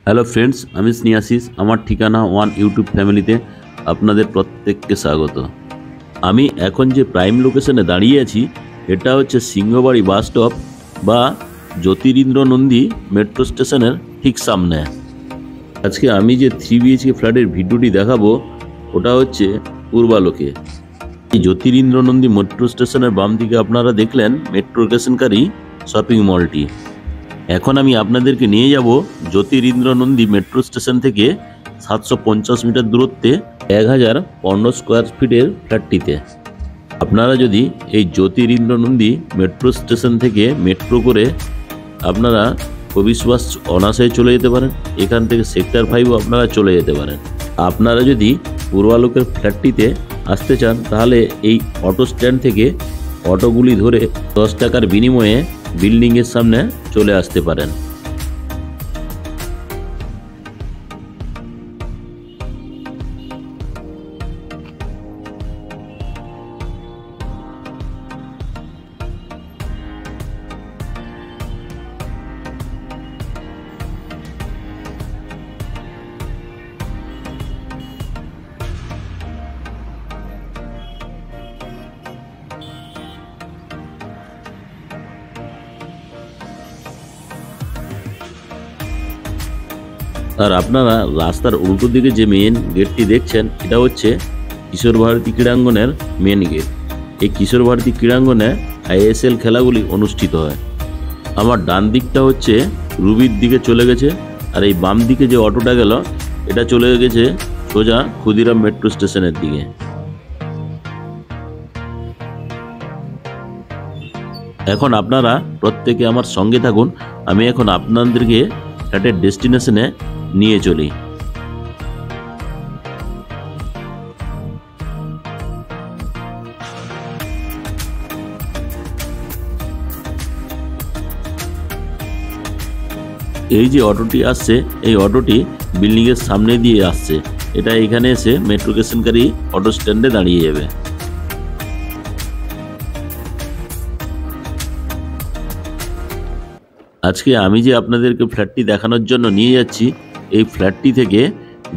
Hello friends, আমি স্নেহাশিস। আমার ঠিকানা ওয়ান ইউটিউব ফ্যামিলিতে আপনাদের প্রত্যেককে স্বাগত। আমি এখন যে প্রাইম লোকেশনে দাঁড়িয়ে আছি এটা হচ্ছে সিংহবাড়ি বাস স্টপ বা জ্যোতিরিন্দ্র নন্দী মেট্রো স্টেশনের ঠিক সামনে। আজকে আমি যে 3 BHK ফ্ল্যাটের ভিডিওটি দেখাবো ওটা হচ্ছে পূর্বালোকে। এই জ্যোতিরিন্দ্র নন্দী মেট্রো স্টেশনের বাম দিকে আপনারা দেখলেন মেট্রো লোকেশনকারী শপিং মলটি। এখন আমি আপনাদেরকে নিয়ে যাব জ্যোতিরিন্দ্র নন্দী মেট্রো স্টেশন থেকে 750 মিটার দূরত্বে 1015 স্কোয়ার ফিটের ফ্ল্যাটটিতে। আপনারা যদি এই জ্যোতিরিন্দ্র নন্দী মেট্রো স্টেশন থেকে মেট্রো করে আপনারা কবিসবাস অনায়াসে চলে যেতে পারেন। এখান থেকে সেক্টর 5ও আপনারা চলে যেতে পারেন। আপনারা যদি পূর্বালোকের ফ্ল্যাটটিতে আসতে চান তাহলে এই অটো স্ট্যান্ড থেকে অটোগুলি ধরে 10 টাকার বিনিময়ে বিল্ডিংয়ের সামনে চলে আসতে পারেন। আর আপনারা রাস্তার উল্টো দিকে যে মেন গেটটি দেখছেন এটা হচ্ছে কিশোর ভারতী ক্রীড়াঙ্গনের মেন গেট। এই কিশোর ভারতী ক্রীড়াঙ্গনে ISL খেলাগুলি অনুষ্ঠিত হয়। আমার ডান দিকটা হচ্ছে রুবির দিকে চলে গেছে, আর এই বাম দিকে যে অটোটা গেল এটা চলে গেছে সোজা ক্ষুদিরাম মেট্রো স্টেশনের দিকে। এখন আপনারা প্রত্যেকে আমার সঙ্গে থাকুন, আমি এখন আপনাদেরকে ফ্ল্যাটের ডেস্টিনেশনে নিয়ে চলি। এই যে অটোটি আসছে এই অটোটি বিল্ডিংয়ের সামনে দিয়ে আসছে। এটা এখানে এসে মেট্রো স্টেশনকারী অটো স্ট্যান্ডে দাঁড়িয়ে যাবে। আজকে আমি যে আপনাদেরকে ফ্ল্যাটটি দেখানোর জন্য নিয়ে যাচ্ছি এই ফ্ল্যাটটি থেকে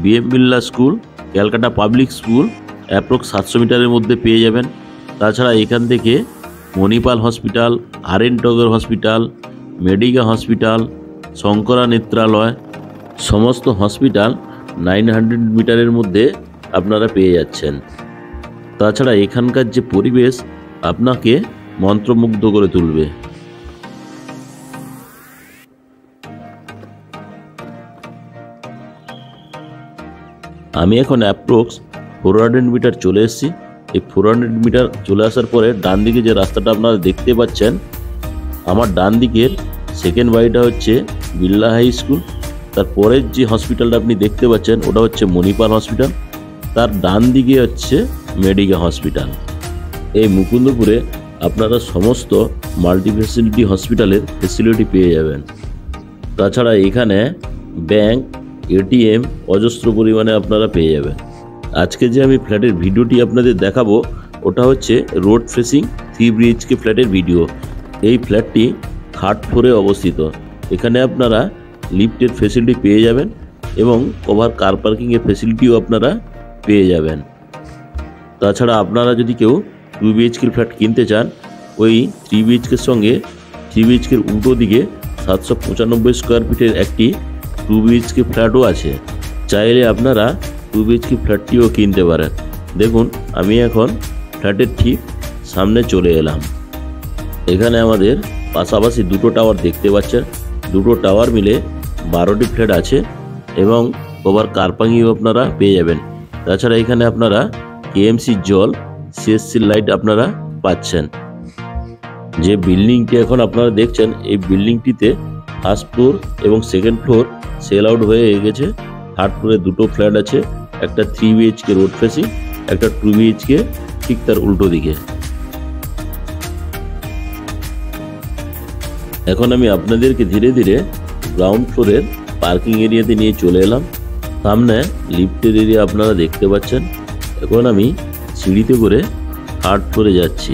BM Birla school, Calcutta public school approx 700 মিটারের মধ্যে পেয়ে যাবেন। তাছাড়া এখান থেকে Manipal hospital, RN Tagore hospital, Medica hospital, Sankara Nethralaya সমস্ত হসপিটাল 900 মিটারের মধ্যে আপনারা পেয়ে যাচ্ছেন। তাছাড়া এখানকার যে পরিবেশ আপনাকে মন্ত্রমুগ্ধ করে তুলবে। আমি এখন অ্যাপ্রক্স 400 মিটার চলে এসেছি। এই 400 মিটার চলে আসার পরে ডান দিকে যে রাস্তাটা আপনারা দেখতে পাচ্ছেন, আমার ডান দিকের সেকেন্ড বাড়িটা হচ্ছে বিড়লা হাই স্কুল। তারপরের যে হসপিটালটা আপনি দেখতে পাচ্ছেন ওটা হচ্ছে মণিপাল হসপিটাল। তার ডান দিকে হচ্ছে মেডিকা হসপিটাল। এই মুকুন্দপুরে আপনারা সমস্ত মাল্টি ফ্যাসিলিটি হসপিটালের ফেসিলিটি পেয়ে যাবেন। তাছাড়া এখানে ব্যাংক, ATM অজস্র পরিমাণে আপনারা পেয়ে যাবেন। আজকে যে আমি ফ্ল্যাটের ভিডিওটি আপনাদের দেখাবো ওটা হচ্ছে রোড ফেসিং 3 BHK ফ্ল্যাটের ভিডিও। এই ফ্ল্যাটটি 3rd ফ্লোরে অবস্থিত। এখানে আপনারা লিফটের ফেসিলিটি পেয়ে যাবেন এবং কভার কার পার্কিংয়ের ফেসিলিটিও আপনারা পেয়ে যাবেন। তাছাড়া আপনারা যদি কেউ 2 BHK ফ্ল্যাট কিনতে চান, ওই 3 BHKর সঙ্গে 3 BHKর উল্টো দিকে 795 স্কোয়ার ফিটের একটি 2 BHK ফ্ল্যাটও আছে। চাইলে আপনারা 2 BHK ফ্ল্যাটটিও কিনতে পারেন। দেখুন আমি এখন ফ্ল্যাটের ঠিক সামনে চলে এলাম। এখানে আমাদের পাশাপাশি দুটো টাওয়ার দেখতে পাচ্ছেন। দুটো টাওয়ার মিলে 12টি ফ্ল্যাট আছে এবং কভার কার পার্কিংও আপনারা পেয়ে যাবেন। তাছাড়া এখানে আপনারা KMC জল, CSC লাইট আপনারা পাচ্ছেন। যে বিল্ডিংটি এখন আপনারা দেখছেন এই বিল্ডিংটিতে 1st ফ্লোর এবং 2nd ফ্লোর সেল আউট হয়ে গেছে। 3rd ফ্লোরে দুটো ফ্ল্যাট আছে, একটা 3 BHK রোড ফেসিং, একটা 2 BHK ঠিক তার উল্টো দিকে। এখন আমি আপনাদেরকে ধীরে ধীরে গ্রাউন্ড ফ্লোরের পার্কিং এরিয়াতে নিয়ে চলে এলাম। সামনে লিফটের এরিয়া আপনারা দেখতে পাচ্ছেন। এখন আমি সিঁড়িতে করে 3rd ফ্লোরে যাচ্ছি।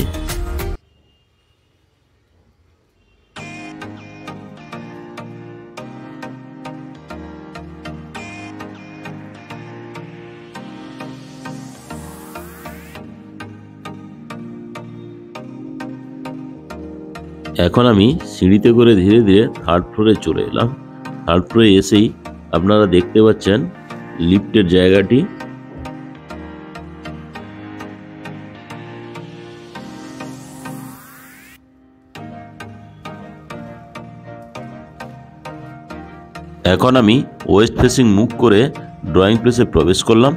এখন আমি সিঁড়িতে করে ধীরে ধীরে থার্ড ফ্লোরে চলে এলাম। থার্ড ফ্লোরে এসেই আপনারা দেখতে পাচ্ছেন লিফটের জায়গাটি। এখন আমি ওয়েস্ট ফেসিং মুখ করে ড্রয়িং প্লেসে প্রবেশ করলাম।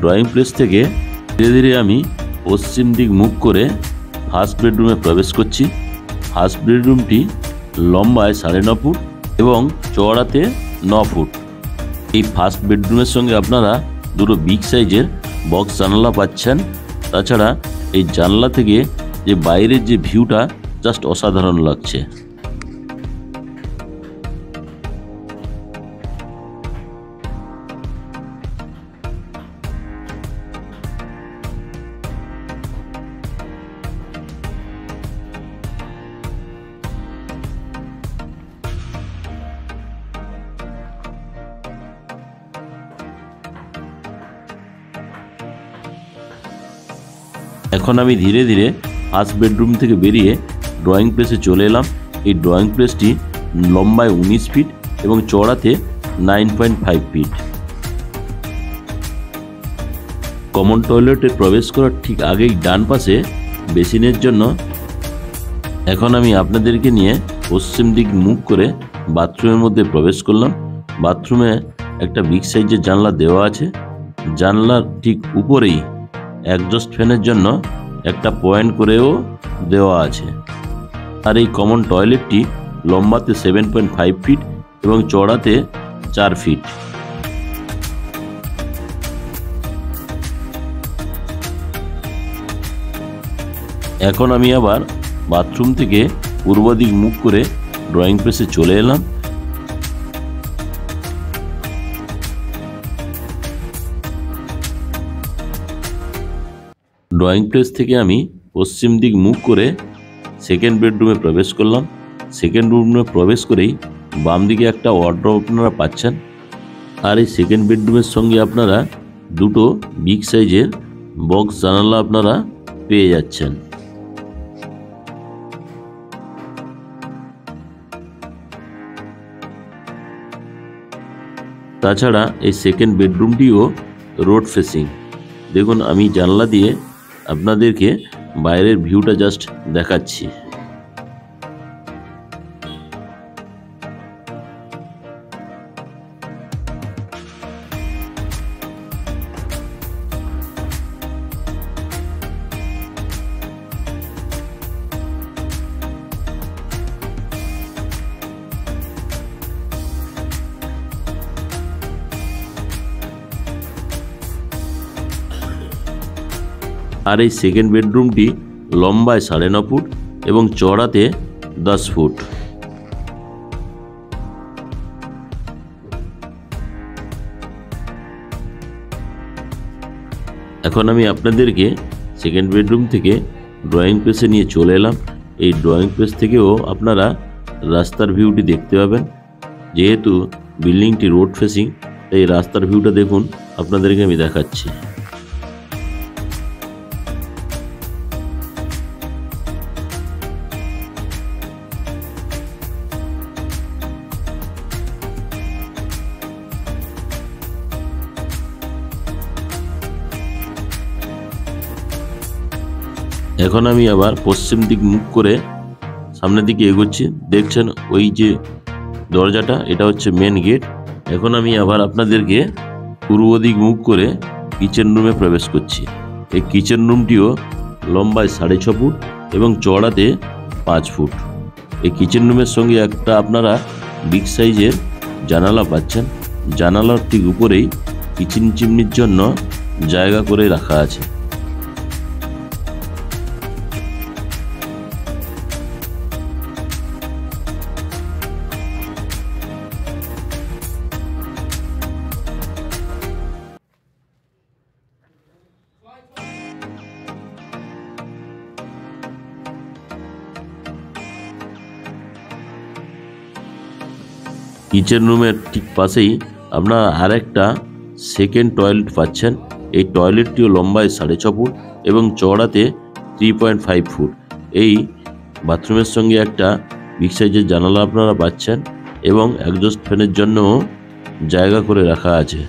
ড্রয়িং প্লেস থেকে ধীরে ধীরে আমি পশ্চিম দিক মুখ করে ফার্স্ট বেডরুমে প্রবেশ করছি। ফার্স্ট বেডরুমটি লম্বায় 9.5 ফুট এবং চওড়াতে 9 ফুট। এই ফার্স্ট বেডরুমের সঙ্গে আপনারা দুটো বিগ সাইজের বক্স জানালা পাচ্ছেন। তাছাড়া এই জানলা থেকে যে বাইরের যে ভিউটা জাস্ট অসাধারণ লাগছে। এখন আমি ধীরে ধীরে ফার্স্ট বেডরুম থেকে বেরিয়ে ড্রয়িং প্লেসে চলে এলাম। এই ড্রয়িং প্লেসটি লম্বায় 19 ফিট এবং চওড়াতে 9.5 ফিট। কমন টয়লেটে প্রবেশ করার ঠিক আগেই ডান পাশে বেসিনের জন্য। এখন আমি আপনাদেরকে নিয়ে পশ্চিম দিক মুখ করে বাথরুমের মধ্যে প্রবেশ করলাম। বাথরুমে একটা বিগ সাইজের জানলা দেওয়া আছে। জানলার ঠিক উপরেই এক্সস্ট ফ্যানের জন্য একটা পয়েন্ট করেও দেওয়া আছে। আর এই কমন টয়লেটটি লম্বাতে 7.5 ফিট এবং চওড়াতে 4 ফিট। এখন আমি আবার বাথরুম থেকে পূর্ব দিক মুখ করে ড্রয়িং প্লেসে চলে এলাম। ড্রয়িং প্লেস থেকে আমি পশ্চিম দিক মুখ করে সেকেন্ড বেডরুমে প্রবেশ করলাম। সেকেন্ড বেডরুমে প্রবেশ করেই বাম দিকে একটা ওয়ার্ড্রোব আপনারা পাচ্ছেন। আর এই সেকেন্ড বেডরুমের সঙ্গে আপনারা দুটো বিগ সাইজের বক্স জানালা আপনারা পেয়ে যাচ্ছেন। তাছাড়া এই সেকেন্ড বেডরুমটিও রোড ফেসিং। দেখুন আমি জানলা দিয়ে আপনাদেরকে বাইরের ভিউটা জাস্ট দেখাচ্ছি। আর এই সেকেন্ড বেডরুমটি লম্বায় 9.5 ফুট এবং চওড়াতে 10 ফুট। এখন আমি আপনাদেরকে সেকেন্ড বেডরুম থেকে ড্রয়িং প্লেসে নিয়ে চলে এলাম। এই ড্রয়িং প্লেস থেকেও আপনারা রাস্তার ভিউটি দেখতে পাবেন। যেহেতু বিল্ডিংটি রোড ফেসিং তাই রাস্তার ভিউটা দেখুন আপনাদেরকে আমি দেখাচ্ছি। এখন আমি আবার পশ্চিম দিক মুখ করে সামনের দিকে এগোচ্ছি। দেখছেন ওই যে দরজাটা, এটা হচ্ছে মেন গেট। এখন আমি আবার আপনাদেরকে পূর্ব দিক মুখ করে কিচেন রুমে প্রবেশ করছি। এই কিচেন রুমটিও লম্বায় 6.5 ফুট এবং চওড়াতে 5 ফুট। এই কিচেন রুমের সঙ্গে একটা আপনারা বিগ সাইজের জানালা পাচ্ছেন। জানালার ঠিক উপরেই কিচেন চিমনির জন্য জায়গা করে রাখা আছে। কিচেন রুমের ঠিক পাশেই আপনারা আরেকটা সেকেন্ড টয়লেট পাচ্ছেন। এই টয়লেটটিও লম্বায় 6.5 ফুট এবং চওড়াতে 3.5 ফুট। এই বাথরুমের সঙ্গে একটা বিগ সাইজের জানালা আপনারা পাচ্ছেন এবং এক্সস্ট ফ্যানের জন্য জায়গা করে রাখা আছে।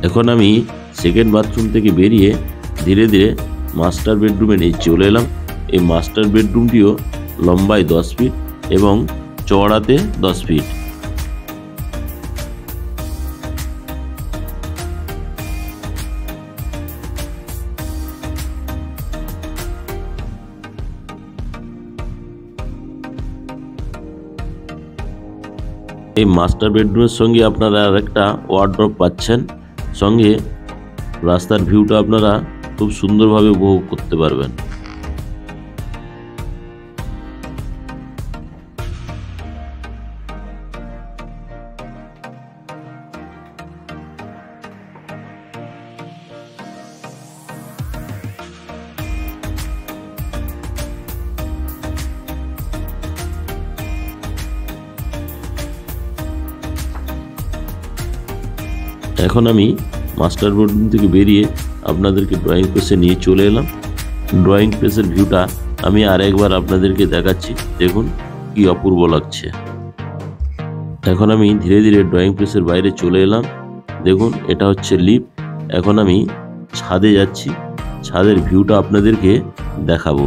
এখন আমি সেকেন্ড বাথরুম থেকে বেরিয়ে ধীরে ধীরে মাস্টার বেডরুমে নিয়ে চলে এলাম। এই মাস্টার বেডরুমটিও লম্বায় 10 ফিট এবং চওড়াতে 10 ফিট। এই মাস্টার বেডরুমের সঙ্গে আপনারা আর একটা ওয়ার্ড্রপ পাচ্ছেন, সঙ্গে রাস্তার ভিউটা আপনারা খুব সুন্দরভাবে উপভোগ করতে পারবেন। এখন আমি মাস্টার বেডরুম থেকে বেরিয়ে আপনাদেরকে ড্রয়িং স্পেসে নিয়ে চলে এলাম। ড্রয়িং স্পেসের ভিউটা আমি আরেকবার আপনাদেরকে দেখাচ্ছি, দেখুন কি অপূর্ব লাগছে। এখন আমি ধীরে ধীরে ড্রয়িং স্পেসের বাইরে চলে এলাম। দেখুন এটা হচ্ছে লিফট। এখন আমি ছাদে যাচ্ছি, ছাদের ভিউটা আপনাদেরকে দেখাবো।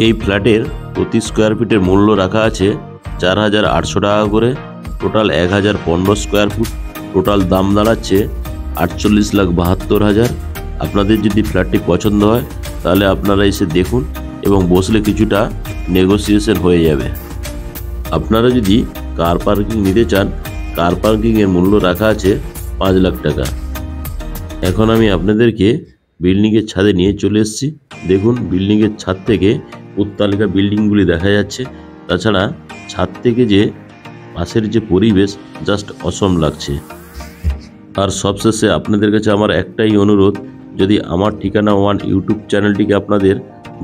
এই ফ্ল্যাটের প্রতি স্কোয়ার ফিটের মূল্য রাখা আছে 4,800 টাকা করে, টোটাল 1,015 স্কোয়ার ফুট। টোটাল দাম দাঁড়াচ্ছে 48,72,000। আপনাদের যদি ফ্ল্যাটটি পছন্দ হয় তাহলে আপনারা এসে দেখুন এবং বসলে কিছুটা নেগোসিয়েশন হয়ে যাবে। আপনারা যদি কার পার্কিং নিতে চান, কার পার্কিংয়ের মূল্য রাখা আছে 5 লাখ টাকা। এখন আমি আপনাদেরকে বিল্ডিংয়ের ছাদে নিয়ে চলে এসেছি। দেখুন বিল্ডিংয়ের ছাদ থেকে অট্টালিকা বিল্ডিংগুলি দেখা যাচ্ছে। তাছাড়া ছাদ থেকে যে পাশের যে পরিবেশ জাস্ট অসম লাগছে। আর সবশেষে আপনাদের কাছে আমার একটাই অনুরোধ, যদি আমার ঠিকানা ওয়ান ইউটিউব চ্যানেলটিকে আপনাদের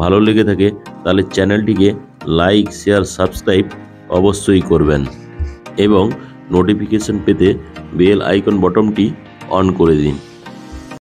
ভালো লেগে থাকে তাহলে চ্যানেলটিকে লাইক, শেয়ার, সাবস্ক্রাইব অবশ্যই করবেন এবং নোটিফিকেশন পেতে বেল আইকন বটনটি অন করে দিন।